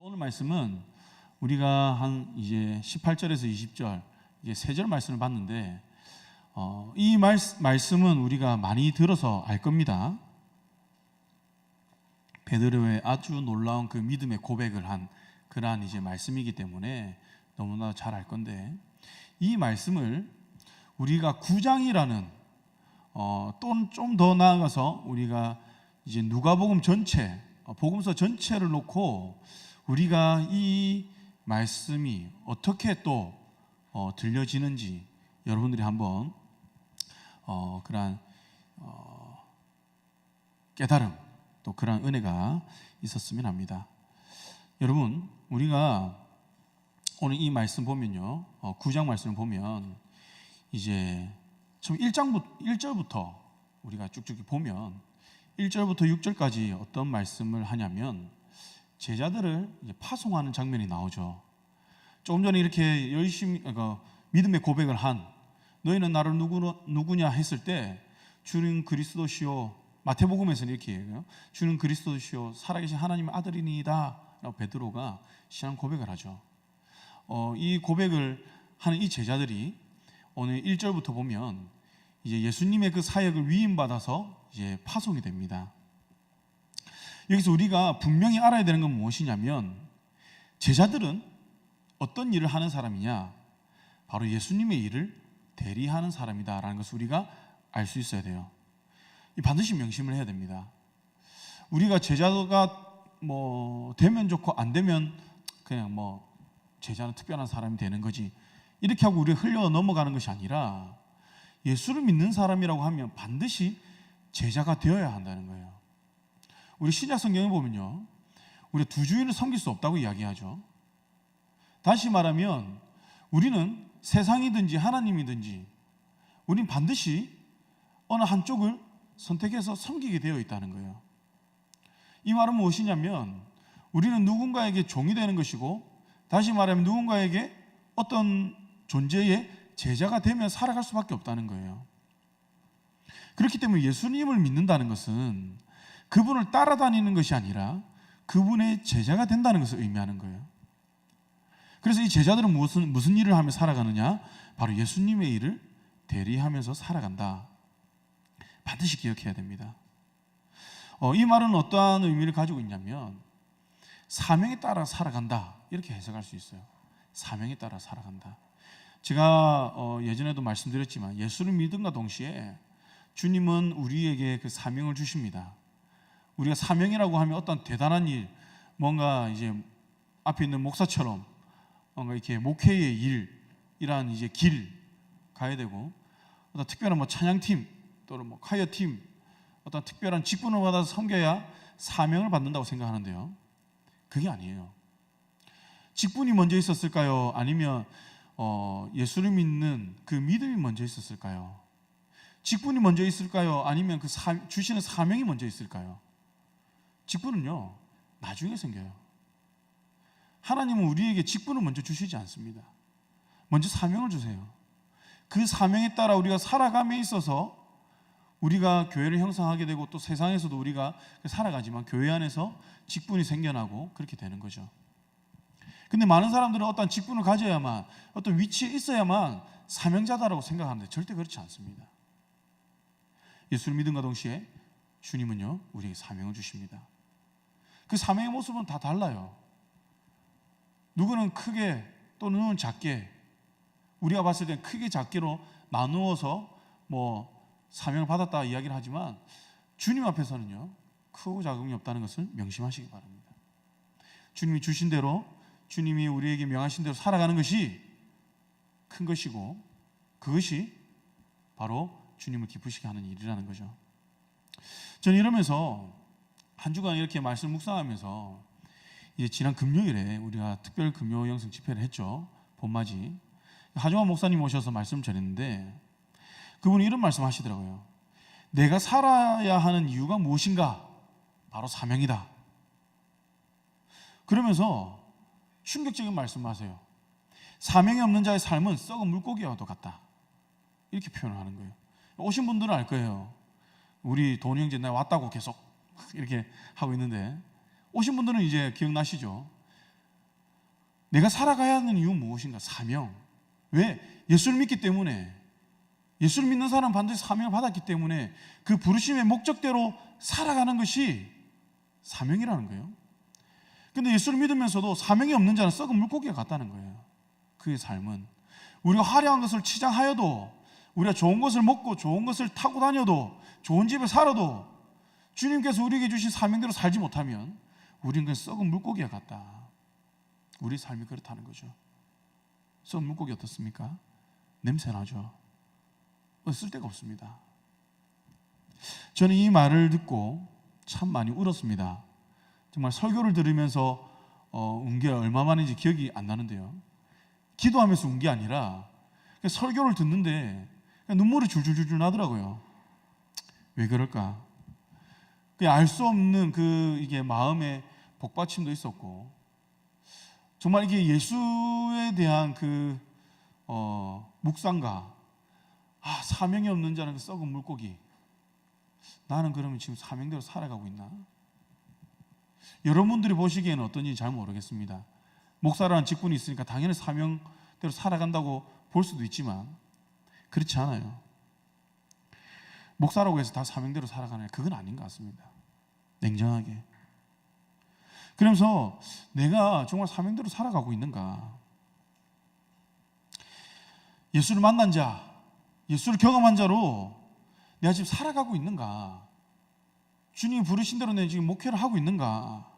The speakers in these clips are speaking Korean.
오늘 말씀은 우리가 한 이제 18절에서 20절 이게 세 절 말씀을 봤는데 이 말씀은 우리가 많이 들어서 알 겁니다. 베드로의 아주 놀라운 그 믿음의 고백을 한 그러한 이제 말씀이기 때문에 너무나 잘 알 건데, 이 말씀을 우리가 9장이라는 또 좀 더 나아가서 우리가 이제 누가복음 전체, 복음서 전체를 놓고 우리가 이 말씀이 어떻게 또 들려지는지 여러분들이 한번 그러한 깨달음, 또 그러한 은혜가 있었으면 합니다. 여러분, 우리가 오늘 이 말씀 보면요, 9장 말씀을 보면 이제 처음 1절부터 우리가 쭉쭉 보면 1절부터 6절까지 어떤 말씀을 하냐면 제자들을 이제 파송하는 장면이 나오죠. 조금 전에 이렇게 열심히 믿음의 고백을 한 너희는 나를 누구냐 했을 때 주는 그리스도시요, 마태복음에서는 이렇게 얘기해요. 주는 그리스도시요 살아계신 하나님의 아들이니이다 라고 베드로가 신앙 고백을 하죠. 이 고백을 하는 이 제자들이 오늘 1절부터 보면 이제 예수님의 그 사역을 위임받아서 이제 파송이 됩니다. 여기서 우리가 분명히 알아야 되는 건 무엇이냐면, 제자들은 어떤 일을 하는 사람이냐? 바로 예수님의 일을 대리하는 사람이다라는 것을 우리가 알 수 있어야 돼요. 반드시 명심을 해야 됩니다. 우리가 제자가 되면 좋고 안 되면 그냥 제자는 특별한 사람이 되는 거지, 이렇게 하고 우리가 흘려 넘어가는 것이 아니라 예수를 믿는 사람이라고 하면 반드시 제자가 되어야 한다는 거예요. 우리 신약 성경에 보면요, 우리가 두 주인을 섬길 수 없다고 이야기하죠. 다시 말하면 우리는 세상이든지 하나님이든지 우리는 반드시 어느 한쪽을 선택해서 섬기게 되어 있다는 거예요. 이 말은 무엇이냐면 우리는 누군가에게 종이 되는 것이고, 다시 말하면 누군가에게 어떤 존재의 제자가 되며 살아갈 수밖에 없다는 거예요. 그렇기 때문에 예수님을 믿는다는 것은 그분을 따라다니는 것이 아니라 그분의 제자가 된다는 것을 의미하는 거예요. 그래서 이 제자들은 무슨 일을 하며 살아가느냐? 바로 예수님의 일을 대리하면서 살아간다. 반드시 기억해야 됩니다. 이 말은 어떠한 의미를 가지고 있냐면 사명에 따라 살아간다, 이렇게 해석할 수 있어요. 사명에 따라 살아간다. 제가 예전에도 말씀드렸지만 예수를 믿음과 동시에 주님은 우리에게 그 사명을 주십니다. 우리가 사명이라고 하면 어떤 대단한 일, 뭔가 이제 앞에 있는 목사처럼 뭔가 이렇게 목회의 일이란 이제 길 가야 되고, 어떤 특별한 찬양팀 또는 콰이어팀, 어떤 특별한 직분을 받아서 섬겨야 사명을 받는다고 생각하는데요, 그게 아니에요. 직분이 먼저 있었을까요? 아니면 예수를 믿는 그 믿음이 먼저 있었을까요? 직분이 먼저 있을까요? 아니면 그 주시는 사명이 먼저 있을까요? 직분은요, 나중에 생겨요. 하나님은 우리에게 직분을 먼저 주시지 않습니다. 먼저 사명을 주세요. 그 사명에 따라 우리가 살아감에 있어서 우리가 교회를 형성하게 되고, 또 세상에서도 우리가 살아가지만 교회 안에서 직분이 생겨나고 그렇게 되는 거죠. 근데 많은 사람들은 어떤 직분을 가져야만, 어떤 위치에 있어야만 사명자다라고 생각하는데 절대 그렇지 않습니다. 예수를 믿음과 동시에 주님은요, 우리에게 사명을 주십니다. 그 사명의 모습은 다 달라요. 누구는 크게 또 누구는 작게, 우리가 봤을 때 크게 작게로 나누어서 사명을 받았다 이야기를 하지만 주님 앞에서는요, 크고 작음이 없다는 것을 명심하시기 바랍니다. 주님이 주신 대로, 주님이 우리에게 명하신 대로 살아가는 것이 큰 것이고, 그것이 바로 주님을 기쁘시게 하는 일이라는 거죠. 저는 이러면서 한 주간 이렇게 말씀을 묵상하면서 이제 지난 금요일에 우리가 특별 금요 영성 집회를 했죠. 봄맞이. 하정환 목사님 오셔서 말씀 전했는데 그분이 이런 말씀 하시더라고요. 내가 살아야 하는 이유가 무엇인가? 바로 사명이다. 그러면서 충격적인 말씀을 하세요. 사명이 없는 자의 삶은 썩은 물고기와도 같다, 이렇게 표현을 하는 거예요. 오신 분들은 알 거예요. 우리 도니 형제 나 왔다고 계속 이렇게 하고 있는데, 오신 분들은 이제 기억나시죠? 내가 살아가야 하는 이유는 무엇인가? 사명. 왜? 예수를 믿기 때문에. 예수를 믿는 사람은 반드시 사명을 받았기 때문에 그 부르심의 목적대로 살아가는 것이 사명이라는 거예요. 근데 예수를 믿으면서도 사명이 없는 자는 썩은 물고기가 같다는 거예요. 그의 삶은 우리가 화려한 것을 치장하여도, 우리가 좋은 것을 먹고 좋은 것을 타고 다녀도, 좋은 집에 살아도 주님께서 우리에게 주신 사명대로 살지 못하면 우리는 그냥 썩은 물고기와 같다. 우리 삶이 그렇다는 거죠. 썩은 물고기 어떻습니까? 냄새나죠. 쓸데가 없습니다. 저는 이 말을 듣고 참 많이 울었습니다. 정말 설교를 들으면서 운 게 얼마 만인지 기억이 안 나는데요, 기도하면서 운 게 아니라 설교를 듣는데 눈물이 줄줄줄 나더라고요. 왜 그럴까? 알 수 없는 이게 마음의 복받침도 있었고, 정말 이게 예수에 대한 묵상과 사명이 없는 자는 썩은 물고기, 나는 그러면 지금 사명대로 살아가고 있나? 여러분들이 보시기에는 어떤지 잘 모르겠습니다. 목사라는 직분이 있으니까 당연히 사명대로 살아간다고 볼 수도 있지만 그렇지 않아요. 목사라고 해서 다 사명대로 살아가는, 그건 아닌 것 같습니다. 냉정하게. 그러면서 내가 정말 사명대로 살아가고 있는가? 예수를 만난 자, 예수를 경험한 자로 내가 지금 살아가고 있는가? 주님이 부르신 대로 내가 지금 목회를 하고 있는가?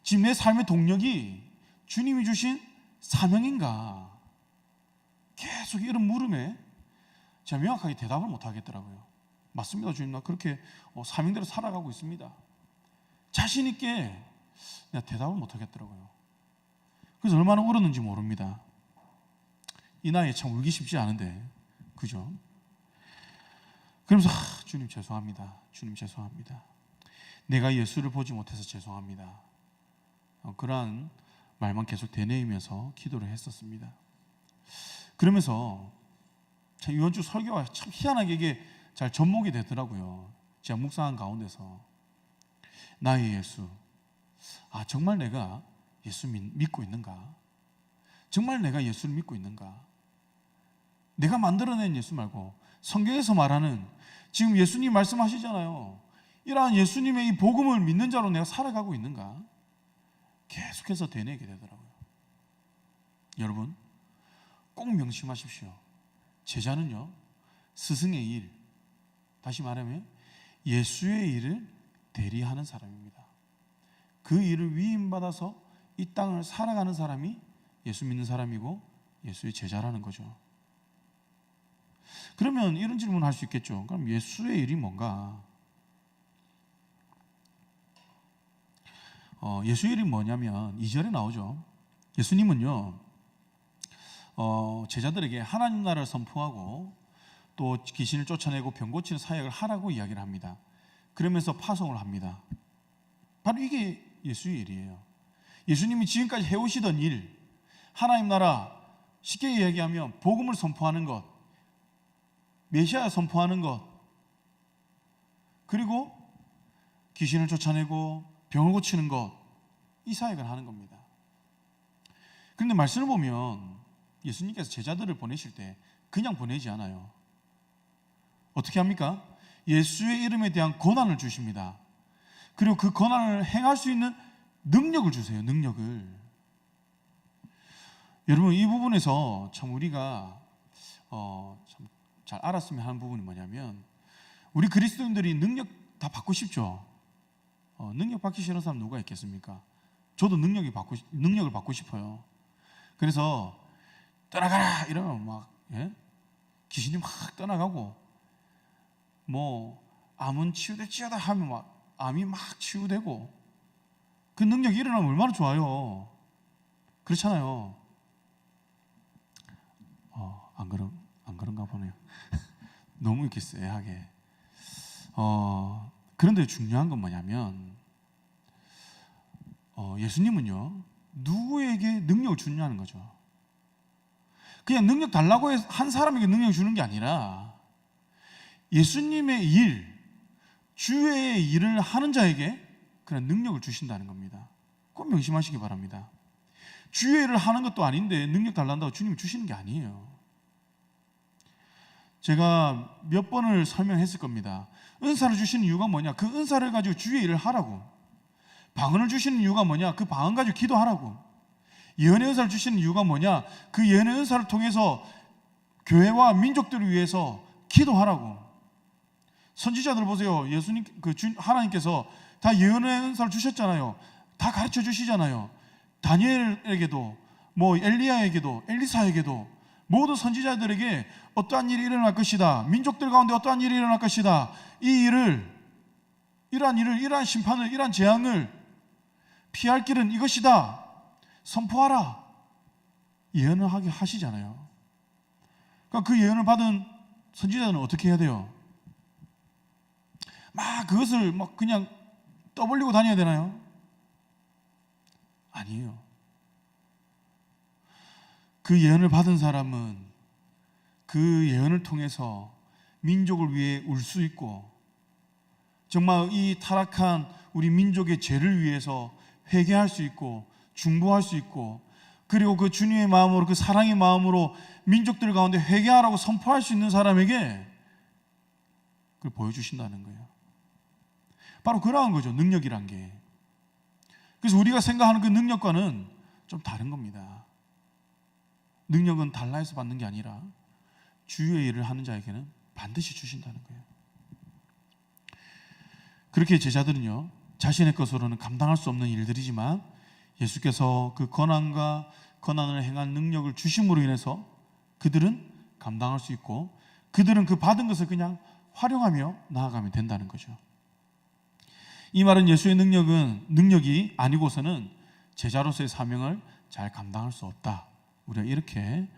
지금 내 삶의 동력이 주님이 주신 사명인가? 계속 이런 물음에 제가 명확하게 대답을 못 하겠더라고요. 맞습니다, 주님. 나 그렇게 사명대로 살아가고 있습니다. 자신 있게 내가 대답을 못 하겠더라고요. 그래서 얼마나 울었는지 모릅니다. 이 나이에 참 울기 쉽지 않은데, 그죠? 그러면서 주님 죄송합니다. 주님 죄송합니다. 내가 예수를 보지 못해서 죄송합니다. 그러한 말만 계속 되뇌이면서 기도를 했었습니다. 그러면서 참 이번 주 설교가 참 희한하게 이게 잘 접목이 되더라고요. 제가 묵상한 가운데서 나의 예수, 정말 내가 예수 믿고 있는가? 정말 내가 예수를 믿고 있는가? 내가 만들어낸 예수 말고 성경에서 말하는, 지금 예수님 말씀하시잖아요, 이러한 예수님의 이 복음을 믿는 자로 내가 살아가고 있는가? 계속해서 되뇌게 되더라고요. 여러분 꼭 명심하십시오. 제자는요, 스승의 일, 다시 말하면 예수의 일을 대리하는 사람입니다. 그 일을 위임받아서 이 땅을 살아가는 사람이 예수 믿는 사람이고 예수의 제자라는 거죠. 그러면 이런 질문을 할 수 있겠죠. 그럼 예수의 일이 뭔가? 예수의 일이 뭐냐면 2절에 나오죠. 예수님은요, 제자들에게 하나님 나라를 선포하고 또 귀신을 쫓아내고 병 고치는 사역을 하라고 이야기를 합니다. 그러면서 파송을 합니다. 바로 이게 예수의 일이에요. 예수님이 지금까지 해오시던 일, 하나님 나라, 쉽게 이야기하면 복음을 선포하는 것, 메시아 선포하는 것, 그리고 귀신을 쫓아내고 병을 고치는 것, 이 사역을 하는 겁니다. 그런데 말씀을 보면 예수님께서 제자들을 보내실 때 그냥 보내지 않아요. 어떻게 합니까? 예수의 이름에 대한 권한을 주십니다. 그리고 그 권한을 행할 수 있는 능력을 주세요. 능력을. 여러분 이 부분에서 참 우리가 참 잘 알았으면 하는 부분이 뭐냐면, 우리 그리스도인들이 능력 다 받고 싶죠. 능력 받기 싫은 사람 누가 있겠습니까? 저도 능력을 받고 싶어요. 그래서 떠나가라 이러면 막 귀신이 막 떠나가고, 뭐 암은 치유될지어다 하면 막 암이 막 치유되고, 그 능력이 일어나면 얼마나 좋아요. 그렇잖아요. 안 그런가 보네요. 너무 이렇게 쎄하게. 그런데 중요한 건 뭐냐면, 예수님은요, 누구에게 능력을 주냐는 거죠. 그냥 능력 달라고 한 사람에게 능력을 주는 게 아니라 예수님의 일, 주의 일을 하는 자에게 그런 능력을 주신다는 겁니다. 꼭 명심하시기 바랍니다. 주의 일을 하는 것도 아닌데 능력 달란다고 주님이 주시는 게 아니에요. 제가 몇 번을 설명했을 겁니다. 은사를 주시는 이유가 뭐냐? 그 은사를 가지고 주의 일을 하라고. 방언을 주시는 이유가 뭐냐? 그 방언 가지고 기도하라고. 예언의 은사를 주시는 이유가 뭐냐? 그 예언의 은사를 통해서 교회와 민족들을 위해서 기도하라고. 선지자들 보세요. 예수님, 하나님께서 다 예언의 은사를 주셨잖아요. 다 가르쳐 주시잖아요. 다니엘에게도, 엘리야에게도, 엘리사에게도, 모든 선지자들에게 어떠한 일이 일어날 것이다. 민족들 가운데 어떠한 일이 일어날 것이다. 이러한 심판을, 이러한 재앙을 피할 길은 이것이다. 선포하라. 예언을 하게 하시잖아요. 그러니까 그 예언을 받은 선지자는 어떻게 해야 돼요? 그것을 그냥 떠벌리고 다녀야 되나요? 아니에요. 그 예언을 받은 사람은 그 예언을 통해서 민족을 위해 울 수 있고, 정말 이 타락한 우리 민족의 죄를 위해서 회개할 수 있고 중보할 수 있고, 그리고 그 주님의 마음으로, 그 사랑의 마음으로 민족들 가운데 회개하라고 선포할 수 있는 사람에게 그걸 보여주신다는 거예요. 바로 그러한 거죠, 능력이란 게. 그래서 우리가 생각하는 그 능력과는 좀 다른 겁니다. 능력은 달라해서 받는 게 아니라 주의 일을 하는 자에게는 반드시 주신다는 거예요. 그렇게 제자들은요, 자신의 것으로는 감당할 수 없는 일들이지만 예수께서 그 권한을 행한 능력을 주심으로 인해서 그들은 감당할 수 있고, 그들은 그 받은 것을 그냥 활용하며 나아가면 된다는 거죠. 이 말은 예수의 능력이 아니고서는 제자로서의 사명을 잘 감당할 수 없다, 우리가 이렇게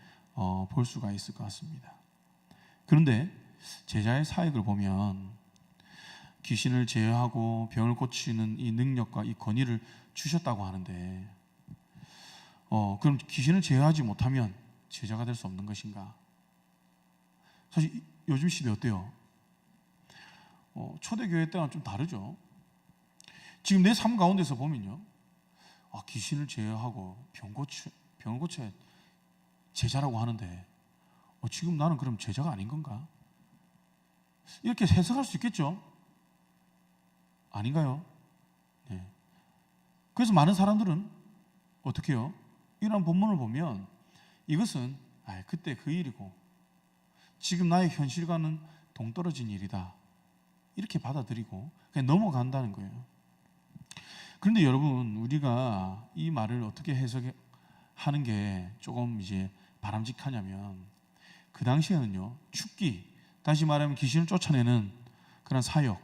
볼 수가 있을 것 같습니다. 그런데 제자의 사역을 보면 귀신을 제어하고 병을 고치는 이 능력과 이 권위를 주셨다고 하는데, 그럼 귀신을 제어하지 못하면 제자가 될 수 없는 것인가? 사실 요즘 시대 어때요? 초대교회 때랑 좀 다르죠. 지금 내 삶 가운데서 보면요, 귀신을 제어하고 병을 고쳐야 제자라고 하는데 지금 나는 그럼 제자가 아닌 건가? 이렇게 해석할 수 있겠죠? 아닌가요? 네. 그래서 많은 사람들은 어떻게 해요? 이런 본문을 보면 이것은 그때 그 일이고 지금 나의 현실과는 동떨어진 일이다, 이렇게 받아들이고 그냥 넘어간다는 거예요. 그런데 여러분, 우리가 이 말을 어떻게 해석하는 게 조금 이제 바람직하냐면, 그 당시에는요, 죽기, 다시 말하면 귀신을 쫓아내는 그런 사역,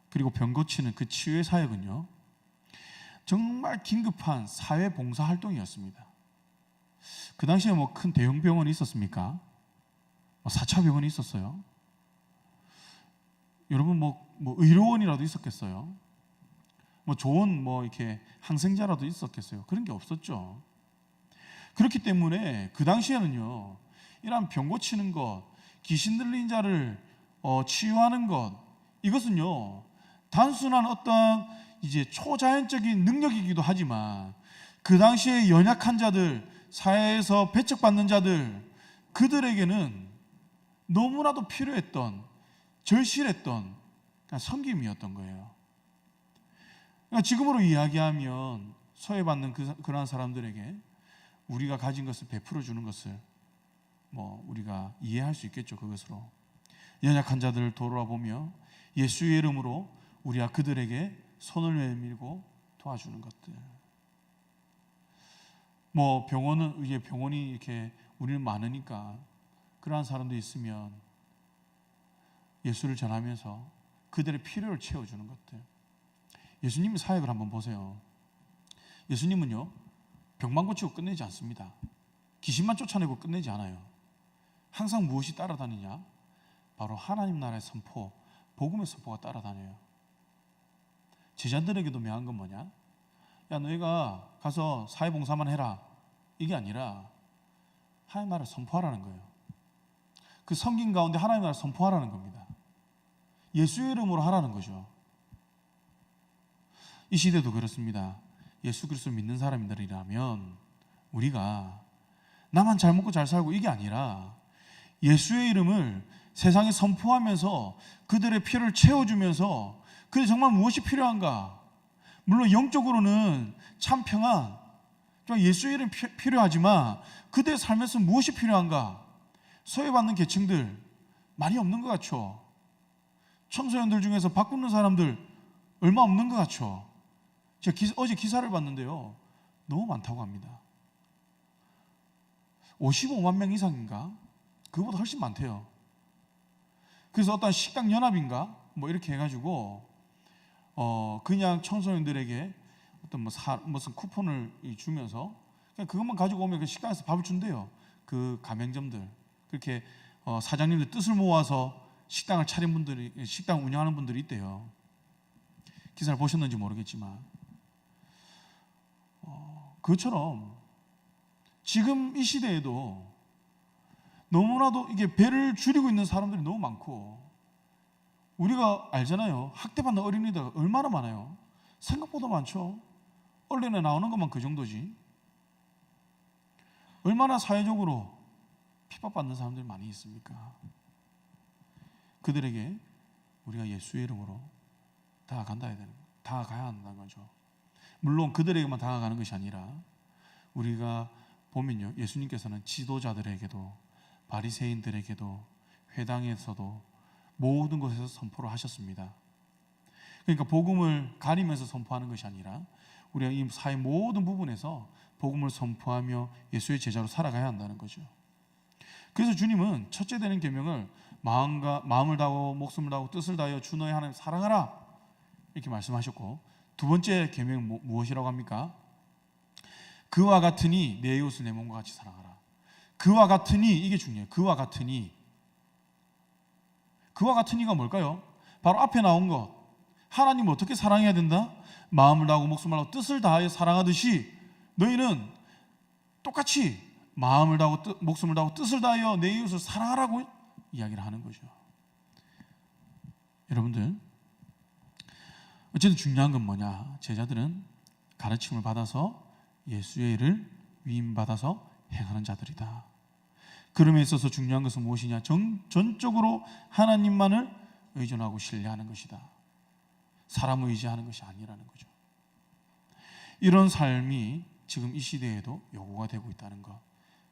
그리고 병 고치는 그 치유의 사역은요, 정말 긴급한 사회 봉사 활동이었습니다. 그 당시에 큰 대형 병원이 있었습니까? 4차 병원이 있었어요? 여러분 의료원이라도 있었겠어요? 좋은 이렇게 항생제라도 있었겠어요? 그런 게 없었죠. 그렇기 때문에 그 당시에는요, 이런 병 고치는 것, 귀신 들린 자를 치유하는 것, 이것은요, 단순한 어떤 이제 초자연적인 능력이기도 하지만 그 당시에 연약한 자들, 사회에서 배척받는 자들, 그들에게는 너무나도 필요했던, 절실했던 섬김이었던 거예요. 그러니까 지금으로 이야기하면 소외받는 그러한 사람들에게 우리가 가진 것을 베풀어 주는 것을 우리가 이해할 수 있겠죠. 그것으로 연약한 자들을 돌아보며 예수의 이름으로 우리가 그들에게 손을 내밀고 도와주는 것들. 병원이 이렇게 우리는 많으니까 그러한 사람도 있으면 예수를 전하면서 그들의 필요를 채워주는 것들. 예수님의 사역을 한번 보세요. 예수님은요, 병만 고치고 끝내지 않습니다. 귀신만 쫓아내고 끝내지 않아요. 항상 무엇이 따라다니냐? 바로 하나님 나라의 선포, 복음의 선포가 따라다녀요. 제자들에게도 명한 건 뭐냐? 야, 너희가 가서 사회봉사만 해라, 이게 아니라 하나님 나라를 선포하라는 거예요. 그 섬긴 가운데 하나님 나라를 선포하라는 겁니다. 예수의 이름으로 하라는 거죠. 이 시대도 그렇습니다. 예수 그리스도를 믿는 사람들이라면 우리가 나만 잘 먹고 잘 살고 이게 아니라 예수의 이름을 세상에 선포하면서 그들의 피를 채워주면서 그들 정말 무엇이 필요한가? 물론 영적으로는 참 평안, 예수의 이름이 필요하지만 그들의 삶에서 무엇이 필요한가? 소외받는 계층들 많이 없는 것 같죠? 청소년들 중에서 바꾸는 사람들 얼마 없는 것 같죠? 제가 어제 기사를 봤는데요, 너무 많다고 합니다. 55만 명 이상인가? 그거보다 훨씬 많대요. 그래서 어떤 식당 연합인가? 뭐 이렇게 해가지고 그냥 청소년들에게 어떤 무슨 쿠폰을 주면서 그냥 그것만 가지고 오면 그 식당에서 밥을 준대요. 그 가맹점들, 그렇게 사장님들 뜻을 모아서 식당을 차린 분들이, 식당 운영하는 분들이 있대요. 기사를 보셨는지 모르겠지만 그것처럼 지금 이 시대에도 너무나도 이게 배를 줄이고 있는 사람들이 너무 많고, 우리가 알잖아요. 학대받는 어린이들 얼마나 많아요. 생각보다 많죠. 언론에 나오는 것만 그 정도지. 얼마나 사회적으로 핍박받는 사람들이 많이 있습니까? 그들에게 우리가 예수의 이름으로 다가가야 한다는 거죠. 물론 그들에게만 다가가는 것이 아니라 우리가 보면요, 예수님께서는 지도자들에게도 바리새인들에게도 회당에서도 모든 곳에서 선포를 하셨습니다. 그러니까 복음을 가리면서 선포하는 것이 아니라 우리가 이 사회 모든 부분에서 복음을 선포하며 예수의 제자로 살아가야 한다는 거죠. 그래서 주님은 첫째 되는 계명을 마음을 다하고 목숨을 다하고 뜻을 다하여 주 너의 하나님 사랑하라 이렇게 말씀하셨고, 두 번째 계명은 무엇이라고 합니까? 그와 같으니 내 이웃을 내 몸과 같이 사랑하라. 그와 같으니, 이게 중요해요. 그와 같으니가 뭘까요? 바로 앞에 나온 것. 하나님을 어떻게 사랑해야 된다? 마음을 다하고 목숨을 다하고 뜻을 다하여 사랑하듯이 너희는 똑같이 마음을 다하고 목숨을 다하고 뜻을 다하여 내 이웃을 사랑하라고 이야기를 하는 거죠. 여러분들, 어쨌든 중요한 건 뭐냐? 제자들은 가르침을 받아서 예수의 일을 위임받아서 행하는 자들이다. 그럼에 있어서 중요한 것은 무엇이냐? 전적으로 하나님만을 의존하고 신뢰하는 것이다. 사람을 의지하는 것이 아니라는 거죠. 이런 삶이 지금 이 시대에도 요구가 되고 있다는 것,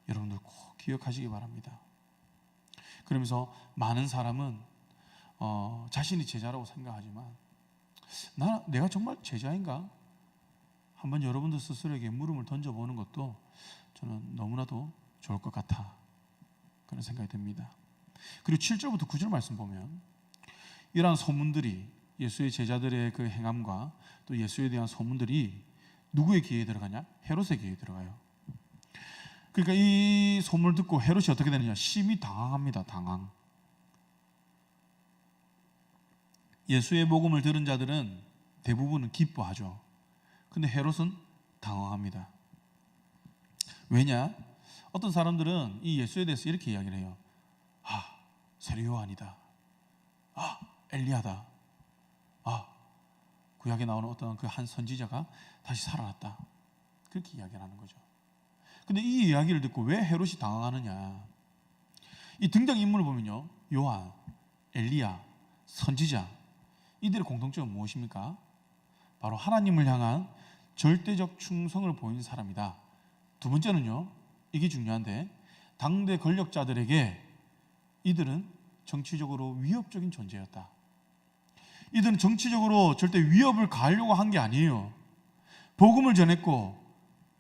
여러분들 꼭 기억하시기 바랍니다. 그러면서 많은 사람은 자신이 제자라고 생각하지만 내가 정말 제자인가? 한번 여러분들 스스로에게 물음을 던져보는 것도 저는 너무나도 좋을 것 같아, 그런 생각이 듭니다. 그리고 7절부터 9절 말씀 보면 이러한 소문들이, 예수의 제자들의 그 행함과 또 예수에 대한 소문들이 누구의 귀에 들어가냐? 헤롯의 귀에 들어가요. 그러니까 이 소문을 듣고 헤롯이 어떻게 되느냐? 심히 당황합니다. 당황. 예수의 복음을 들은 자들은 대부분은 기뻐하죠. 근데 헤롯은 당황합니다. 왜냐? 어떤 사람들은 이 예수에 대해서 이렇게 이야기를 해요. 세례 요한이다. 엘리야다. 구약에 나오는 어떤 그 한 선지자가 다시 살아났다. 그렇게 이야기를 하는 거죠. 근데 이 이야기를 듣고 왜 헤롯이 당황하느냐? 이 등장인물을 보면요, 요한, 엘리야, 선지자, 이들의 공통점은 무엇입니까? 바로 하나님을 향한 절대적 충성을 보인 사람이다. 두 번째는요, 이게 중요한데, 당대 권력자들에게 이들은 정치적으로 위협적인 존재였다. 이들은 정치적으로 절대 위협을 가하려고 한 게 아니에요. 복음을 전했고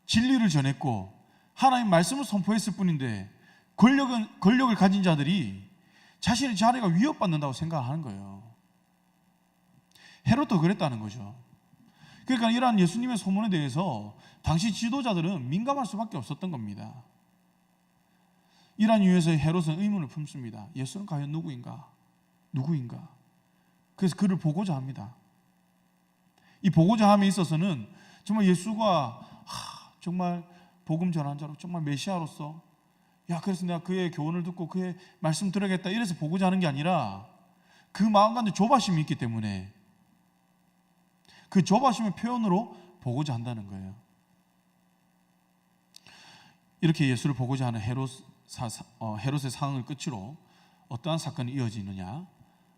진리를 전했고 하나님 말씀을 선포했을 뿐인데, 권력을 가진 자들이 자신의 자리가 위협받는다고 생각하는 거예요. 헤롯도 그랬다는 거죠. 그러니까 이러한 예수님의 소문에 대해서 당시 지도자들은 민감할 수밖에 없었던 겁니다. 이러한 이유에서 헤롯은 의문을 품습니다. 예수는 과연 누구인가? 그래서 그를 보고자 합니다. 이 보고자 함에 있어서는 정말 예수가 정말 복음 전한 자로, 정말 메시아로서, 그래서 내가 그의 교훈을 듣고 그의 말씀 들어야겠다, 이래서 보고자 하는 게 아니라 그 마음 가운데 조바심이 있기 때문에 그 조바심의 표현으로 보고자 한다는 거예요. 이렇게 예수를 보고자 하는 헤롯의 상황을 끝으로 어떠한 사건이 이어지느냐?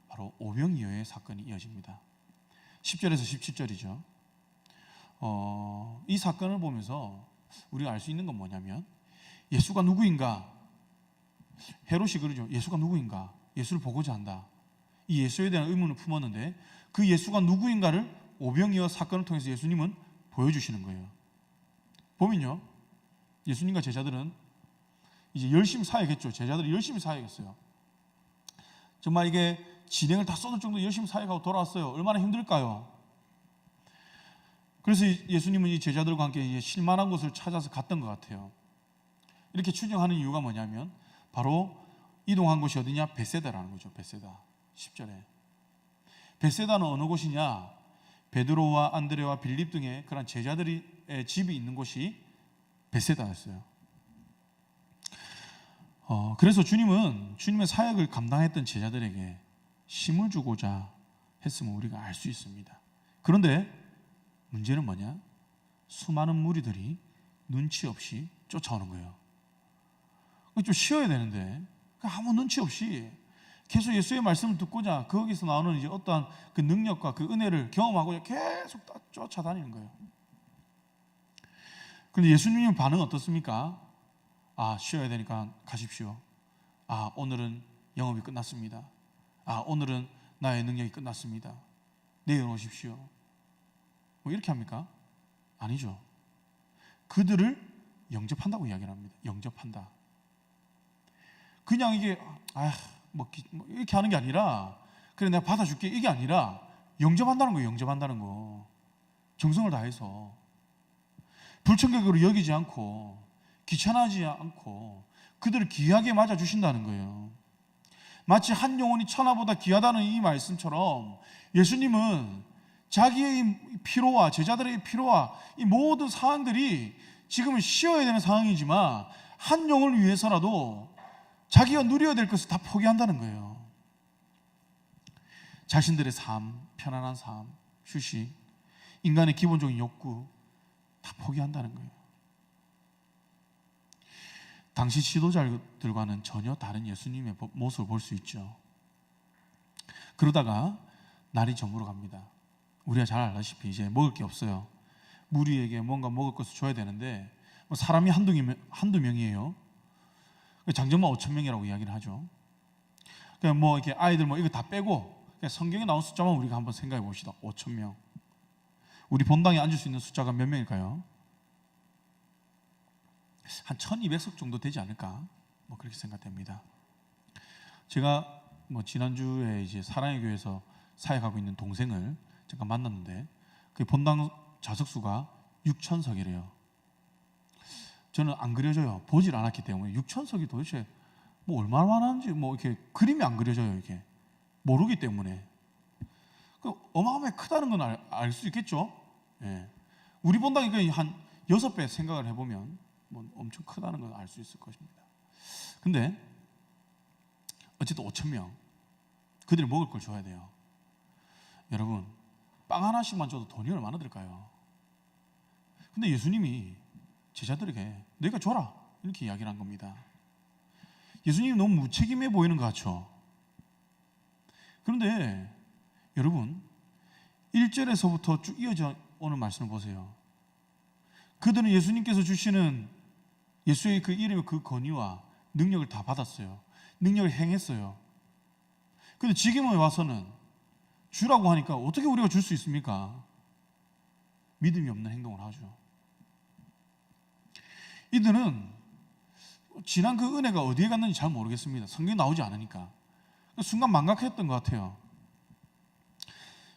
바로 오병이어의 사건이 이어집니다. 10절에서 17절이죠. 이 사건을 보면서 우리가 알 수 있는 건 뭐냐면, 예수가 누구인가? 헤롯이 그러죠. 예수가 누구인가? 예수를 보고자 한다. 이 예수에 대한 의문을 품었는데, 그 예수가 누구인가를 오병이어 사건을 통해서 예수님은 보여주시는 거예요. 보면요, 예수님과 제자들은 이제 열심히 사역했죠. 제자들이 열심히 사역했어요. 정말 이게 진행을 다 쏟을 정도로 열심히 사역하고 돌아왔어요. 얼마나 힘들까요? 그래서 예수님은 이 제자들과 함께 이제 쉴만한 곳을 찾아서 갔던 것 같아요. 이렇게 추정하는 이유가 뭐냐면, 바로 이동한 곳이 어디냐? 벳세다라는 거죠. 벳세다. 10절에 벳세다는 어느 곳이냐? 베드로와 안드레와 빌립 등의 그런 제자들의 집이 있는 곳이 벳세다였어요. 그래서 주님은 주님의 사역을 감당했던 제자들에게 힘을 주고자 했음을 우리가 알 수 있습니다. 그런데 문제는 뭐냐? 수많은 무리들이 눈치 없이 쫓아오는 거예요. 좀 쉬어야 되는데 아무 눈치 없이 계속 예수의 말씀을 듣고자 거기서 나오는 이제 어떠한 그 능력과 그 은혜를 경험하고 계속 쫓아다니는 거예요. 그런데 예수님의 반응은 어떻습니까? 쉬어야 되니까 가십시오. 오늘은 영업이 끝났습니다. 오늘은 나의 능력이 끝났습니다. 내일 오십시오. 뭐 이렇게 합니까? 아니죠. 그들을 영접한다고 이야기를 합니다. 영접한다. 그냥 이게 이렇게 하는 게 아니라, 그래 내가 받아줄게 이게 아니라 영접한다는 거예요. 영접한다는 거. 정성을 다해서 불청객으로 여기지 않고 귀찮아하지 않고 그들을 귀하게 맞아주신다는 거예요. 마치 한 영혼이 천하보다 귀하다는 이 말씀처럼 예수님은 자기의 피로와 제자들의 피로와 이 모든 상황들이 지금은 쉬어야 되는 상황이지만 한 영혼을 위해서라도 자기가 누려야 될 것을 다 포기한다는 거예요. 자신들의 삶, 편안한 삶, 휴식, 인간의 기본적인 욕구 다 포기한다는 거예요. 당시 지도자들과는 전혀 다른 예수님의 모습을 볼 수 있죠. 그러다가 날이 저물어 갑니다. 우리가 잘 알다시피 이제 먹을 게 없어요. 무리에게 뭔가 먹을 것을 줘야 되는데 사람이 한두 명이에요. 장정만 5,000명이라고 이야기를 하죠. 그냥 이렇게 아이들 이거 다 빼고 그냥 성경에 나온 숫자만 우리가 한번 생각해 봅시다. 5,000명. 우리 본당에 앉을 수 있는 숫자가 몇 명일까요? 한 1,200석 정도 되지 않을까? 그렇게 생각됩니다. 제가 지난주에 이제 사랑의 교회에서 사역하고 있는 동생을 잠깐 만났는데 그 본당 좌석수가 6,000석이래요. 저는 안 그려져요. 보질 않았기 때문에 6,000석이 도대체 얼마나 하는지 이렇게 그림이 안 그려져요. 이렇게 모르기 때문에. 어마어마하게 크다는 건 알 수 있겠죠. 예. 우리 본당이 한 6배 생각을 해보면 엄청 크다는 건 알 수 있을 것입니다. 근데 어쨌든 5,000명 그들이 먹을 걸 줘야 돼요. 여러분, 빵 하나씩만 줘도 돈이 얼마나 들까요? 근데 예수님이 제자들에게 너희가 줘라 이렇게 이야기를 한 겁니다. 예수님이 너무 무책임해 보이는 것 같죠? 그런데 여러분, 1절에서부터 쭉 이어져 오는 말씀을 보세요. 그들은 예수님께서 주시는 예수의 그 이름의 그 권위와 능력을 다 받았어요. 능력을 행했어요. 그런데 지금에 와서는 주라고 하니까 어떻게 우리가 줄 수 있습니까? 믿음이 없는 행동을 하죠. 이들은 지난 그 은혜가 어디에 갔는지 잘 모르겠습니다. 성경에 나오지 않으니까. 순간 망각했던 것 같아요.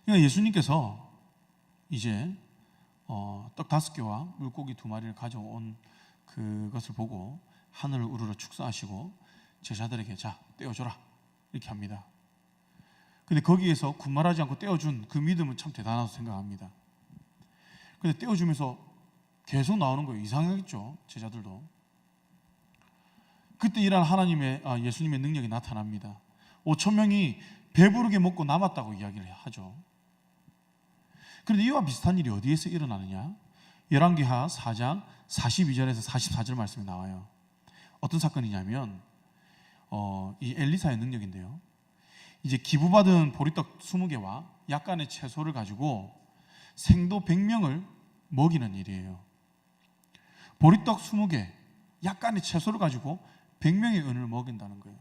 그러니까 예수님께서 이제 떡 5개와 물고기 2마리를 가져온 그것을 보고 하늘을 우러러 축사하시고 제자들에게 자 떼어줘라 이렇게 합니다. 근데 거기에서 군말하지 않고 떼어준 그 믿음은 참 대단하다고 생각합니다. 근데 떼어주면서 계속 나오는 거예요. 이상하겠죠, 제자들도. 그때 일한 예수님의 능력이 나타납니다. 5,000명이 배부르게 먹고 남았다고 이야기를 하죠. 그런데 이와 비슷한 일이 어디에서 일어나느냐? 열왕기하 4장 42절에서 44절 말씀이 나와요. 어떤 사건이냐면 이 엘리사의 능력인데요. 이제 기부받은 보리떡 20개와 약간의 채소를 가지고 생도 100명을 먹이는 일이에요. 보리떡 20개, 약간의 채소를 가지고 100명의 은을 먹인다는 거예요.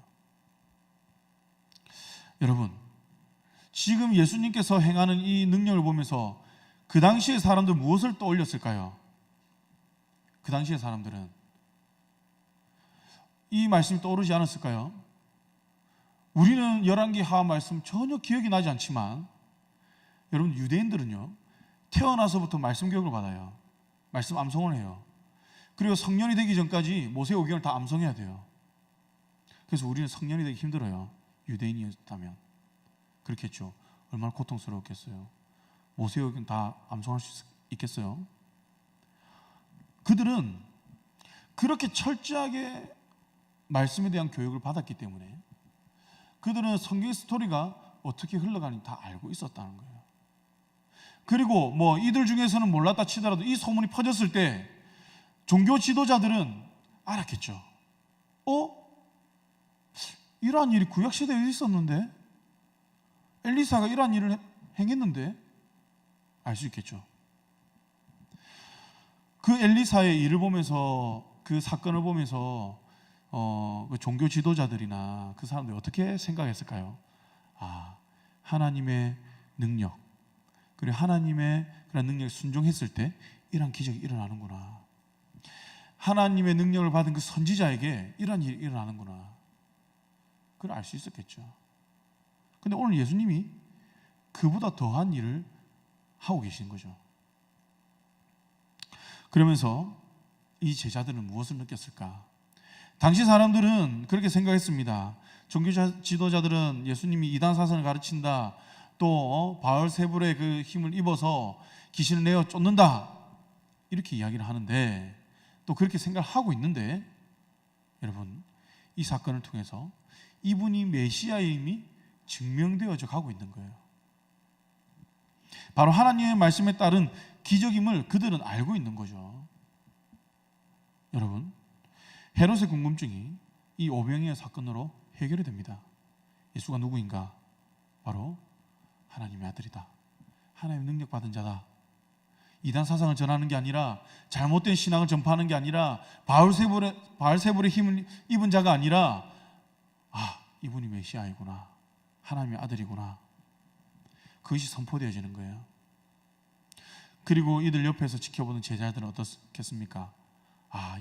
여러분, 지금 예수님께서 행하는 이 능력을 보면서 그 당시의 사람들 무엇을 떠올렸을까요? 그 당시의 사람들은 이 말씀이 떠오르지 않았을까요? 우리는 열왕기하 말씀 전혀 기억이 나지 않지만 여러분, 유대인들은요 태어나서부터 말씀 교육을 받아요. 말씀 암송을 해요. 그리고 성년이 되기 전까지 모세오경을 다 암송해야 돼요. 그래서 우리는 성년이 되기 힘들어요. 유대인이었다면 그렇겠죠. 얼마나 고통스러웠겠어요. 모세오경 다 암송할 수 있겠어요? 그들은 그렇게 철저하게 말씀에 대한 교육을 받았기 때문에 그들은 성경 스토리가 어떻게 흘러가는지 다 알고 있었다는 거예요. 그리고 이들 중에서는 몰랐다 치더라도 이 소문이 퍼졌을 때 종교 지도자들은 알았겠죠. 이러한 일이 구약시대에 있었는데, 엘리사가 이러한 일을 행했는데 알 수 있겠죠. 그 엘리사의 일을 보면서, 그 사건을 보면서 그 종교 지도자들이나 그 사람들이 어떻게 생각했을까요? 하나님의 능력, 그리고 하나님의 그런 능력에 순종했을 때 이러한 기적이 일어나는구나. 하나님의 능력을 받은 그 선지자에게 이러한 일이 일어나는구나. 그걸 알 수 있었겠죠. 근데 오늘 예수님이 그보다 더한 일을 하고 계신 거죠. 그러면서 이 제자들은 무엇을 느꼈을까? 당시 사람들은 그렇게 생각했습니다. 종교 지도자들은 예수님이 이단 사상을 가르친다, 또 바알세불의 그 힘을 입어서 귀신을 내어 쫓는다, 이렇게 이야기를 하는데, 또 그렇게 생각하고 있는데, 여러분, 이 사건을 통해서 이분이 메시아임이 증명되어져 가고 있는 거예요. 바로 하나님의 말씀에 따른 기적임을 그들은 알고 있는 거죠. 여러분, 헤롯의 궁금증이 이 오병이어 사건으로 해결이 됩니다. 예수가 누구인가? 바로 하나님의 아들이다. 하나님의 능력 받은 자다. 이단 사상을 전하는 게 아니라, 잘못된 신앙을 전파하는 게 아니라, 바알세불의 힘을 입은 자가 아니라, 이분이 메시아이구나, 하나님의 아들이구나, 그것이 선포되어지는 거예요. 그리고 이들 옆에서 지켜보는 제자들은 어떻겠습니까?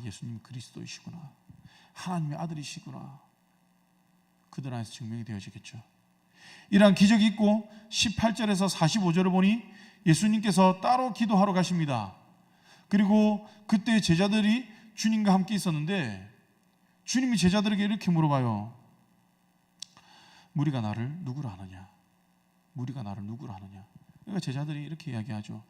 예수님 그리스도이시구나, 하나님의 아들이시구나, 그들 안에서 증명이 되어지겠죠. 이러한 기적이 있고 18절에서 45절을 보니 예수님께서 따로 기도하러 가십니다. 그리고 그때 제자들이 주님과 함께 있었는데, 주님이 제자들에게 이렇게 물어봐요. 무리가 나를 누구로 아느냐? 무리가 나를 누구로 아느냐? 그러니까 제자들이 이렇게 이야기하죠.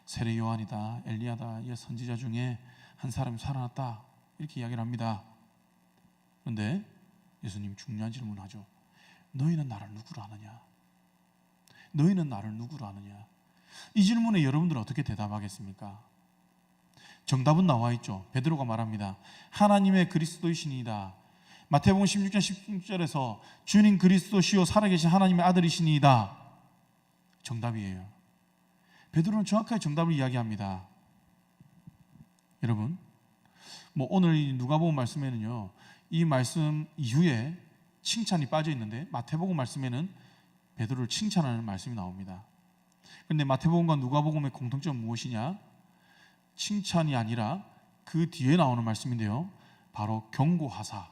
세례 요한이다, 엘리야다, 이 선지자 중에 한 사람이 살아났다, 이렇게 이야기를 합니다. 그런데 예수님 중요한 질문을 하죠. 너희는 나를 누구로 아느냐? 너희는 나를 누구로 아느냐? 이 질문에 여러분들은 어떻게 대답하겠습니까? 정답은 나와 있죠. 베드로가 말합니다. 하나님의 그리스도이시니이다. 마태복음 16장 16절에서 주님 그리스도시요 살아계신 하나님의 아들이시니이다. 정답이에요. 베드로는 정확하게 정답을 이야기합니다. 여러분, 오늘 누가복음 말씀에는요, 이 말씀 이후에 칭찬이 빠져 있는데, 마태복음 말씀에는 베드로를 칭찬하는 말씀이 나옵니다. 그런데 마태복음과 누가복음의 공통점은 무엇이냐? 칭찬이 아니라 그 뒤에 나오는 말씀인데요, 바로 경고하사.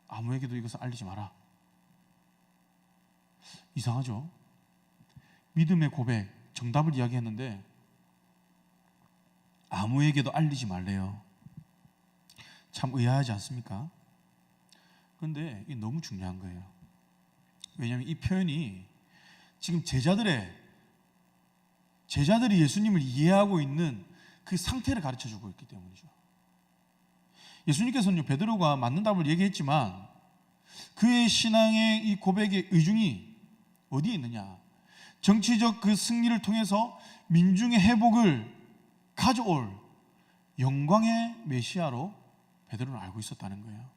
아무에게도 이것을 알리지 마라. 이상하죠? 믿음의 고백, 정답을 이야기했는데 아무에게도 알리지 말래요. 참 의아하지 않습니까? 그런데 이게 너무 중요한 거예요. 왜냐하면 이 표현이 지금 제자들이 예수님을 이해하고 있는 그 상태를 가르쳐주고 있기 때문이죠. 예수님께서는 베드로가 맞는 답을 얘기했지만 그의 신앙의 이 고백의 의중이 어디에 있느냐? 정치적 그 승리를 통해서 민중의 회복을 가져올 영광의 메시아로 베드로는 알고 있었다는 거예요.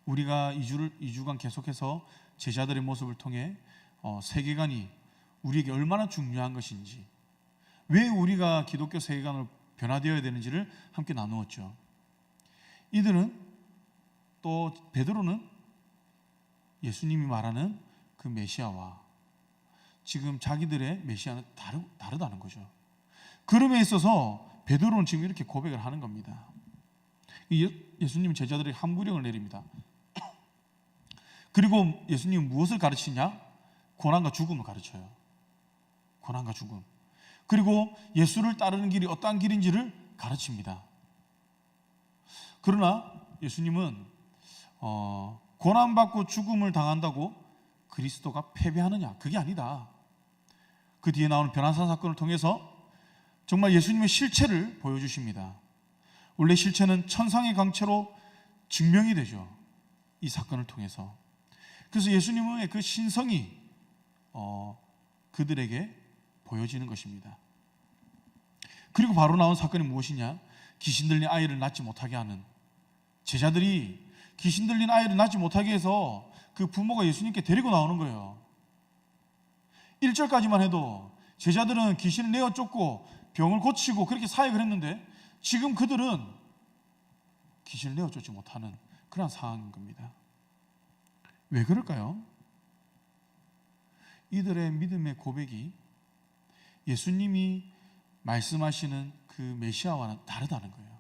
우리가 2주간 계속해서 제자들의 모습을 통해 세계관이 우리에게 얼마나 중요한 것인지, 왜 우리가 기독교 세계관으로 변화되어야 되는지를 함께 나누었죠. 이들은 또 베드로는 예수님이 말하는 그 메시아와 지금 자기들의 메시아는 다르다는 거죠. 그럼에 있어서 베드로는 지금 이렇게 고백을 하는 겁니다. 예수님 제자들이 함구령을 내립니다. 그리고 예수님은 무엇을 가르치냐? 고난과 죽음을 가르쳐요. 고난과 죽음. 그리고 예수를 따르는 길이 어떠한 길인지를 가르칩니다. 그러나 예수님은 고난받고 죽음을 당한다고 그리스도가 패배하느냐? 그게 아니다. 그 뒤에 나오는 변화산 사건을 통해서 정말 예수님의 실체를 보여주십니다. 원래 실체는 천상의 강체로 증명이 되죠. 이 사건을 통해서. 그래서 예수님의 그 신성이 그들에게 보여지는 것입니다. 그리고 바로 나온 사건이 무엇이냐? 귀신 들린 아이를 낳지 못하게 하는, 제자들이 귀신 들린 아이를 낳지 못하게 해서 그 부모가 예수님께 데리고 나오는 거예요. 1절까지만 해도 제자들은 귀신을 내어 쫓고 병을 고치고 그렇게 사역을 했는데, 지금 그들은 귀신을 내어 쫓지 못하는 그런 상황인 겁니다. 왜 그럴까요? 이들의 믿음의 고백이 예수님이 말씀하시는 그 메시아와는 다르다는 거예요.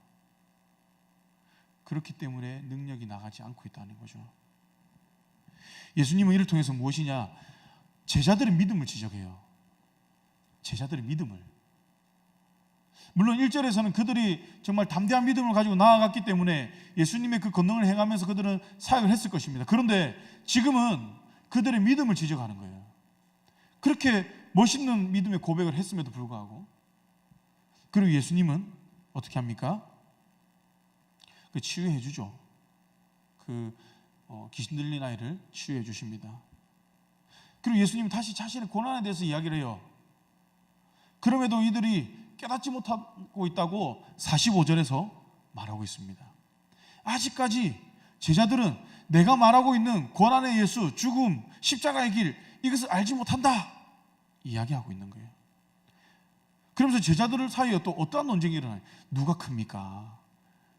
그렇기 때문에 능력이 나가지 않고 있다는 거죠. 예수님은 이를 통해서 무엇이냐? 제자들의 믿음을 지적해요. 제자들의 믿음을. 물론 1절에서는 그들이 정말 담대한 믿음을 가지고 나아갔기 때문에 예수님의 그 권능을 행하면서 그들은 사역을 했을 것입니다. 그런데 지금은 그들의 믿음을 지적하는 거예요. 그렇게 멋있는 믿음의 고백을 했음에도 불구하고. 그리고 예수님은 어떻게 합니까? 그 치유해 주죠. 귀신 들린 아이를 치유해 주십니다. 그리고 예수님은 다시 자신의 고난에 대해서 이야기를 해요. 그럼에도 이들이 깨닫지 못하고 있다고 45절에서 말하고 있습니다. 아직까지 제자들은 내가 말하고 있는 고난의 예수, 죽음, 십자가의 길, 이것을 알지 못한다 이야기하고 있는 거예요. 그러면서 제자들 사이에 또 어떠한 논쟁이 일어나요? 누가 큽니까?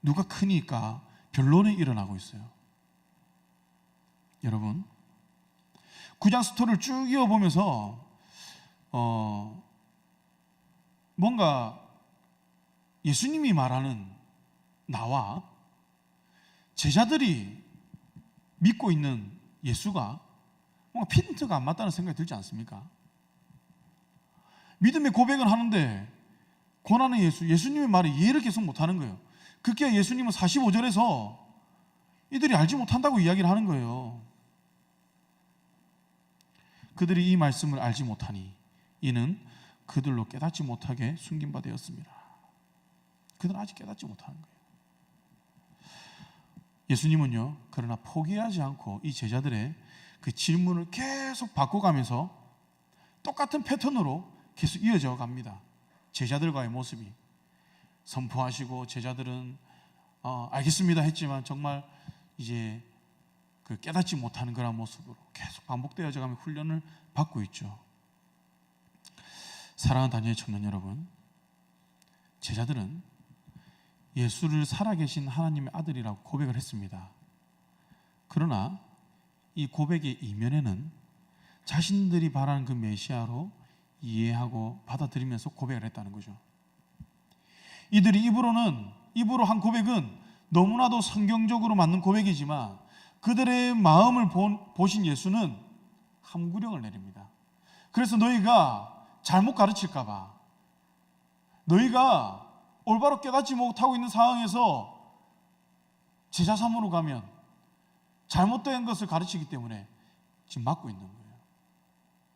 누가 크니까? 변론이 일어나고 있어요. 여러분, 9장 스토리를 쭉 이어보면서 뭔가 예수님이 말하는 나와 제자들이 믿고 있는 예수가 뭔가 핀트가 안 맞다는 생각이 들지 않습니까? 믿음의 고백을 하는데 고난의 예수님의 말에 이해를 계속 못하는 거예요. 그게 예수님은 45절에서 이들이 알지 못한다고 이야기를 하는 거예요. 그들이 이 말씀을 알지 못하니 이는 그들로 깨닫지 못하게 숨긴 바 되었습니다. 그들은 아직 깨닫지 못하는 거예요. 예수님은요, 그러나 포기하지 않고 이 제자들의 그 질문을 계속 바꿔가면서 똑같은 패턴으로 계속 이어져 갑니다. 제자들과의 모습이. 선포하시고 제자들은 알겠습니다 했지만 정말 이제 그 깨닫지 못하는 그런 모습으로 계속 반복되어져 가며 훈련을 받고 있죠. 사랑하는 다니엘 청년 여러분, 제자들은 예수를 살아계신 하나님의 아들이라고 고백을 했습니다. 그러나 이 고백의 이면에는 자신들이 바라는 그 메시아로 이해하고 받아들이면서 고백을 했다는 거죠. 이들이 입으로 한 고백은 너무나도 성경적으로 맞는 고백이지만 그들의 마음을 보신 예수는 함구령을 내립니다. 그래서 너희가 잘못 가르칠까 봐, 너희가 올바로 깨닫지 못하고 있는 상황에서 제자 삼으로 가면 잘못된 것을 가르치기 때문에 지금 막고 있는 거예요.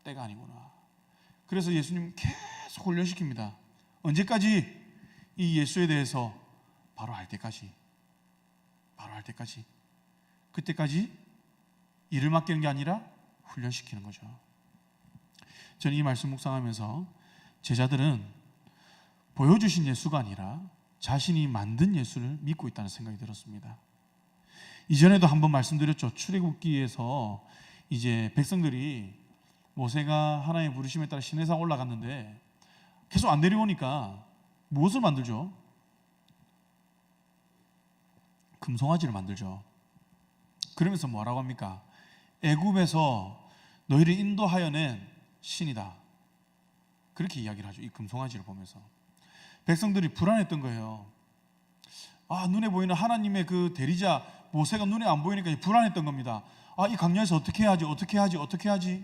때가 아니구나. 그래서 예수님 계속 훈련시킵니다. 언제까지? 이 예수에 대해서 바로 알 때까지. 그때까지 일을 맡기는 게 아니라 훈련시키는 거죠. 저는 이 말씀 묵상하면서 제자들은 보여주신 예수가 아니라 자신이 만든 예수를 믿고 있다는 생각이 들었습니다. 이전에도 한번 말씀드렸죠. 출애굽기에서 이제 백성들이 모세가 하나님의 부르심에 따라 시내산 올라갔는데 계속 안 내려오니까 무엇을 만들죠? 금송아지를 만들죠. 그러면서 뭐라고 합니까? 애굽에서 너희를 인도하여 낸 신이다. 그렇게 이야기를 하죠. 이 금송아지를 보면서 백성들이 불안했던 거예요. 눈에 보이는 하나님의 그 대리자 모세가 눈에 안 보이니까 불안했던 겁니다. 이 강야에서 어떻게 하지?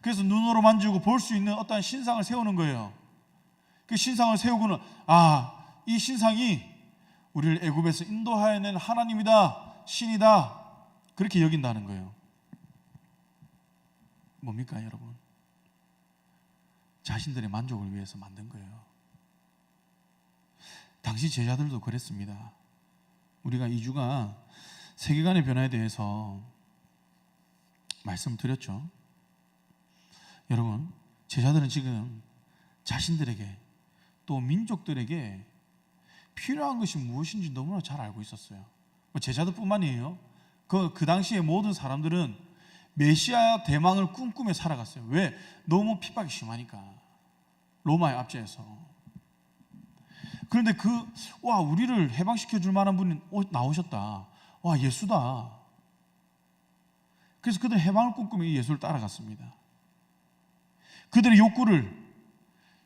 그래서 눈으로 만지고 볼 수 있는 어떤 신상을 세우는 거예요. 그 신상을 세우고는 이 신상이 우리를 애굽에서 인도하여 낸 하나님이다, 신이다, 그렇게 여긴다는 거예요. 뭡니까 여러분? 자신들의 만족을 위해서 만든 거예요. 당시 제자들도 그랬습니다. 우리가 2주간 세계관의 변화에 대해서 말씀드렸죠. 여러분, 제자들은 지금 자신들에게 또 민족들에게 필요한 것이 무엇인지 너무나 잘 알고 있었어요. 제자들뿐만이에요. 그 당시에 모든 사람들은 메시아 대망을 꿈꾸며 살아갔어요. 왜? 너무 핍박이 심하니까. 로마의 압제에서. 그런데 우리를 해방시켜 줄 만한 분이 나오셨다. 예수다. 그래서 그들은 해방을 꿈꾸며 이 예수를 따라갔습니다. 그들의 욕구를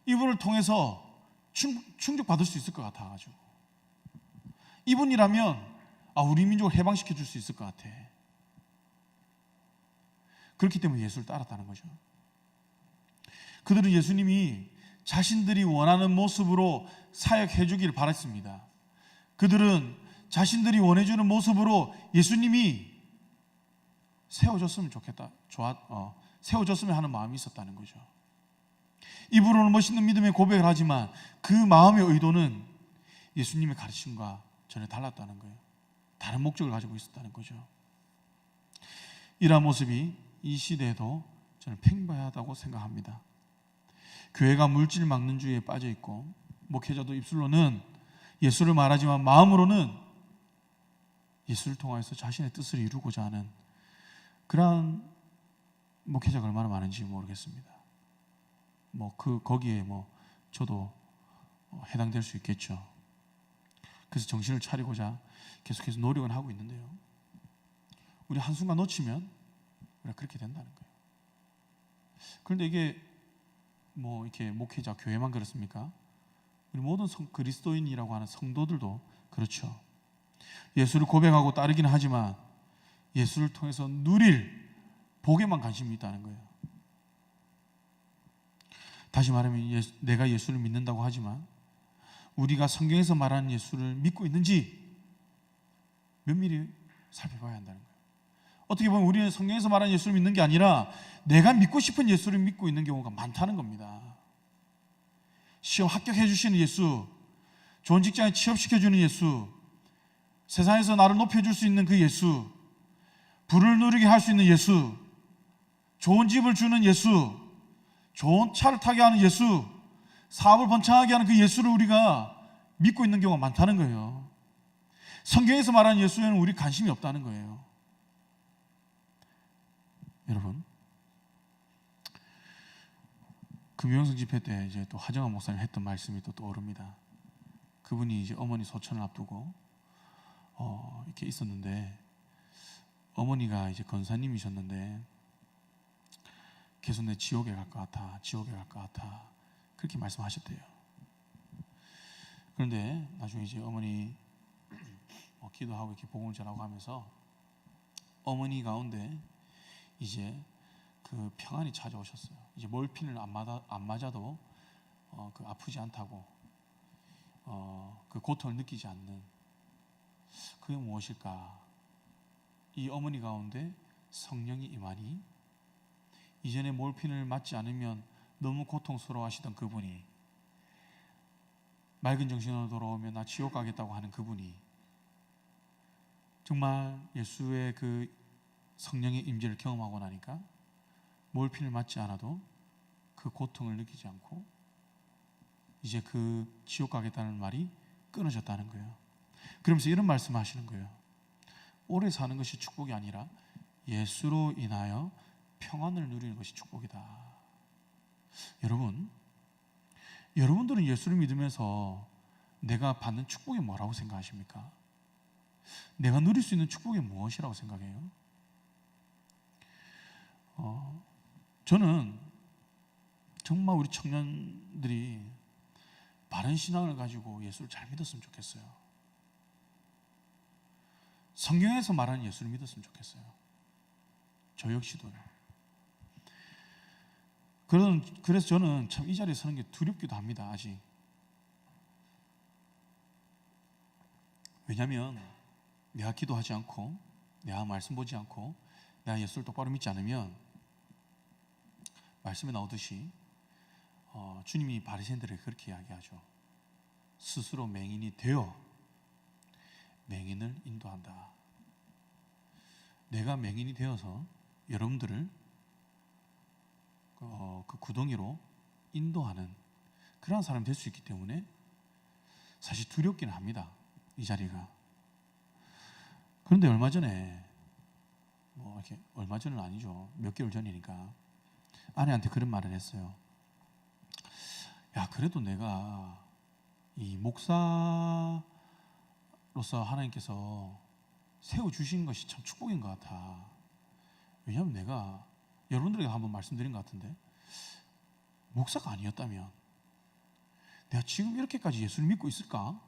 이분을 통해서 충족받을 수 있을 것 같아가지고, 이분이라면 우리 민족을 해방시켜 줄 수 있을 것 같아. 그렇기 때문에 예수를 따랐다는 거죠. 그들은 예수님이 자신들이 원하는 모습으로 사역해 주기를 바랐습니다. 그들은 자신들이 원해주는 모습으로 예수님이 세워졌으면 좋겠다, 세워졌으면 하는 마음이 있었다는 거죠. 입으로는 멋있는 믿음의 고백을 하지만 그 마음의 의도는 예수님의 가르침과 전혀 달랐다는 거예요. 다른 목적을 가지고 있었다는 거죠. 이러한 모습이 이 시대에도 저는 팽배하다고 생각합니다. 교회가 물질 막론주의에 빠져 있고, 목회자도 입술로는 예수를 말하지만 마음으로는 예수를 통해서 자신의 뜻을 이루고자 하는 그러한 목회자가 얼마나 많은지 모르겠습니다. 거기에 저도 해당될 수 있겠죠. 그래서 정신을 차리고자 계속해서 노력은 하고 있는데요, 우리 한순간 놓치면 우리가 그렇게 된다는 거예요. 그런데 이게 이렇게 목회자, 교회만 그렇습니까? 우리 모든 그리스도인이라고 하는 성도들도 그렇죠. 예수를 고백하고 따르기는 하지만 예수를 통해서 누릴 복에만 관심이 있다는 거예요. 다시 말하면 내가 예수를 믿는다고 하지만 우리가 성경에서 말하는 예수를 믿고 있는지 면밀히 살펴봐야 한다는 거예요. 어떻게 보면 우리는 성경에서 말하는 예수를 믿는 게 아니라 내가 믿고 싶은 예수를 믿고 있는 경우가 많다는 겁니다. 시험 합격해 주시는 예수, 좋은 직장에 취업시켜주는 예수, 세상에서 나를 높여줄 수 있는 그 예수, 부를 누리게 할 수 있는 예수, 좋은 집을 주는 예수, 좋은 차를 타게 하는 예수, 사업을 번창하게 하는 그 예수를 우리가 믿고 있는 경우가 많다는 거예요. 성경에서 말하는 예수에는 우리 관심이 없다는 거예요. 여러분, 금요영성 집회 때 이제 또 하정환 목사님 했던 말씀이 또 떠오릅니다. 그분이 이제 어머니 소천을 앞두고 이렇게 있었는데, 어머니가 이제 권사님이셨는데 계속 내 지옥에 갈 것 같아, 지옥에 갈 것 같아, 그렇게 말씀하셨대요. 그런데 나중에 이제 어머니 기도하고 이렇게 복음을 전하고 하면서 어머니 가운데 이제 그 평안이 찾아오셨어요. 이제 몰핀을 안 맞아도 그 아프지 않다고, 그 고통을 느끼지 않는, 그게 무엇일까? 이 어머니 가운데 성령이 임하니 이전에 몰핀을 맞지 않으면 너무 고통스러워하시던 그분이 맑은 정신으로 돌아오면 나 지옥 가겠다고 하는 그분이 정말 예수의 그 성령의 임재를 경험하고 나니까 몰핀을 맞지 않아도 그 고통을 느끼지 않고 이제 그 지옥 가겠다는 말이 끊어졌다는 거예요. 그러면서 이런 말씀을 하시는 거예요. 오래 사는 것이 축복이 아니라 예수로 인하여 평안을 누리는 것이 축복이다. 여러분들은 예수를 믿으면서 내가 받는 축복이 뭐라고 생각하십니까? 내가 누릴 수 있는 축복이 무엇이라고 생각해요? 저는 정말 우리 청년들이 바른 신앙을 가지고 예수를 잘 믿었으면 좋겠어요. 성경에서 말하는 예수를 믿었으면 좋겠어요. 저 역시도요. 그래서 저는 참 이 자리에 서는 게 두렵기도 합니다. 아직. 왜냐하면 내가 기도하지 않고 내가 말씀 보지 않고 내가 예수를 똑바로 믿지 않으면 말씀에 나오듯이 주님이 바리새인들에게 그렇게 이야기하죠. 스스로 맹인이 되어 맹인을 인도한다. 내가 맹인이 되어서 여러분들을 그 구덩이로 인도하는 그런 사람이 될 수 있기 때문에 사실 두렵기는 합니다. 이 자리가. 그런데 얼마 전에 이렇게 얼마 전은 아니죠. 몇 개월 전이니까 아내한테 그런 말을 했어요. 야, 그래도 내가 이 목사로서 하나님께서 세워주신 것이 참 축복인 것 같아. 왜냐하면 내가 여러분들에게 한번 말씀드린 것 같은데 목사가 아니었다면 내가 지금 이렇게까지 예수를 믿고 있을까?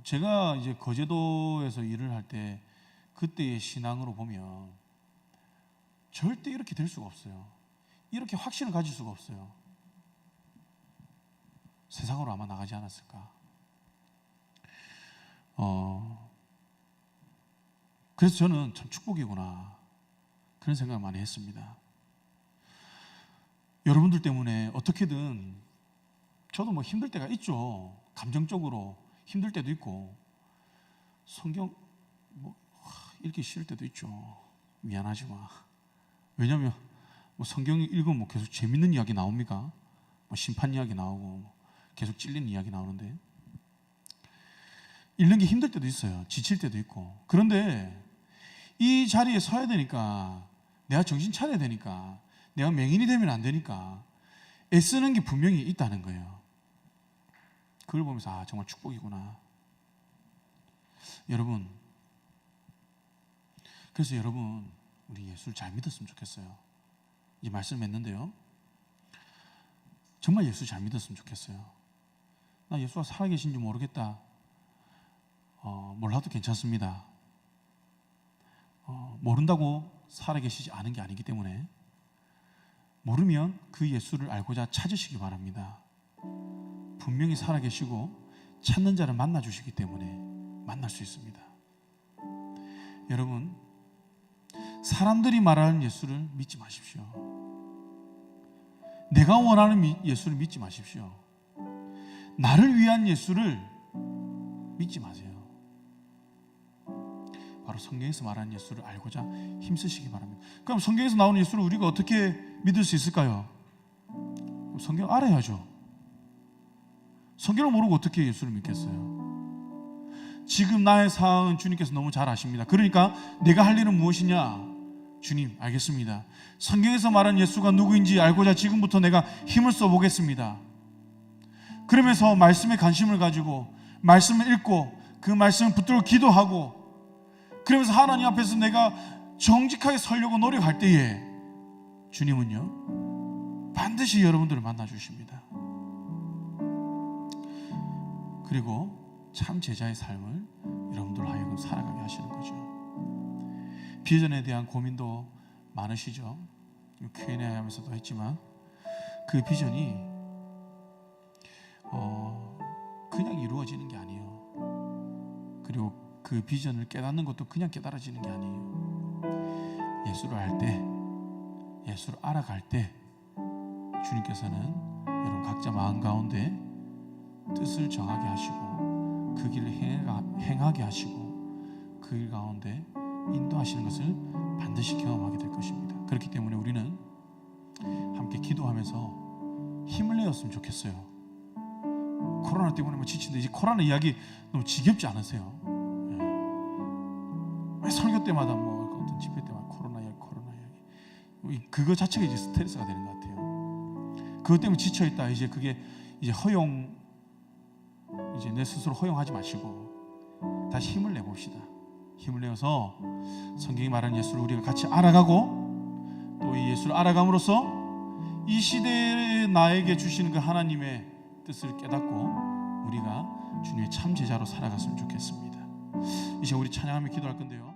제가 이제 거제도에서 일을 할 때 그때의 신앙으로 보면 절대 이렇게 될 수가 없어요. 이렇게 확신을 가질 수가 없어요. 세상으로 아마 나가지 않았을까. 그래서 저는 참 축복이구나 그런 생각을 많이 했습니다. 여러분들 때문에 어떻게든 저도 힘들 때가 있죠. 감정적으로 힘들 때도 있고 성경 읽기 싫을 때도 있죠. 미안하지만 왜냐하면 성경 읽으면 계속 재밌는 이야기 나옵니까? 심판 이야기 나오고 계속 찔리는 이야기 나오는데 읽는 게 힘들 때도 있어요. 지칠 때도 있고. 그런데 이 자리에 서야 되니까 내가 정신 차려야 되니까 내가 맹인이 되면 안 되니까 애쓰는 게 분명히 있다는 거예요. 그걸 보면서 정말 축복이구나. 그래서 여러분 우리 예수를 잘 믿었으면 좋겠어요. 이 말씀 맺는데요. 정말 예수 잘 믿었으면 좋겠어요. 나 예수가 살아계신지 모르겠다. 몰라도 괜찮습니다. 모른다고 살아계시지 않은 게 아니기 때문에 모르면 그 예수를 알고자 찾으시기 바랍니다. 분명히 살아계시고 찾는 자를 만나주시기 때문에 만날 수 있습니다. 여러분, 사람들이 말하는 예수를 믿지 마십시오. 내가 원하는 예수를 믿지 마십시오. 나를 위한 예수를 믿지 마세요. 바로 성경에서 말하는 예수를 알고자 힘쓰시기 바랍니다. 그럼 성경에서 나오는 예수를 우리가 어떻게 믿을 수 있을까요? 성경 알아야죠. 성경을 모르고 어떻게 예수를 믿겠어요? 지금 나의 상황은 주님께서 너무 잘 아십니다. 그러니까 내가 할 일은 무엇이냐? 주님, 알겠습니다. 성경에서 말하는 예수가 누구인지 알고자 지금부터 내가 힘을 써보겠습니다. 그러면서 말씀에 관심을 가지고 말씀을 읽고 그 말씀을 붙들고 기도하고 그러면서 하나님 앞에서 내가 정직하게 서려고 노력할 때에 주님은요 반드시 여러분들을 만나주십니다. 그리고 참 제자의 삶을 여러분들 하여금 살아가게 하시는 거죠. 비전에 대한 고민도 많으시죠. Q&A 하면서도 했지만 그 비전이 그냥 이루어지는 게 아니에요. 그리고 그 비전을 깨닫는 것도 그냥 깨달아지는 게 아니에요. 예수를 알 때, 예수를 알아갈 때 주님께서는 여러분 각자 마음 가운데 뜻을 정하게 하시고 그 길을 행하게 하시고 그 길 가운데 인도하시는 것을 반드시 경험하게 될 것입니다. 그렇기 때문에 우리는 기도하면서 힘을 내었으면 좋겠어요. 코로나 때문에 뭐 지친데 이제 코로나 이야기 너무 지겹지 않으세요? 왜 설교 때마다 뭐 어떤 집회 때마다 코로나 이야기 그거 자체가 이제 스트레스가 되는 것 같아요. 그것 때문에 지쳐있다. 이제 그게 이제 이제 내 스스로 허용하지 마시고 다시 힘을 내봅시다. 힘을 내어서 성경이 말하는 예수를 우리가 같이 알아가고 또 이 예수를 알아감으로써 이 시대에 나에게 주시는 그 하나님의 뜻을 깨닫고 우리가 주님의 참 제자로 살아갔으면 좋겠습니다. 이제 우리 찬양하며 기도할 건데요.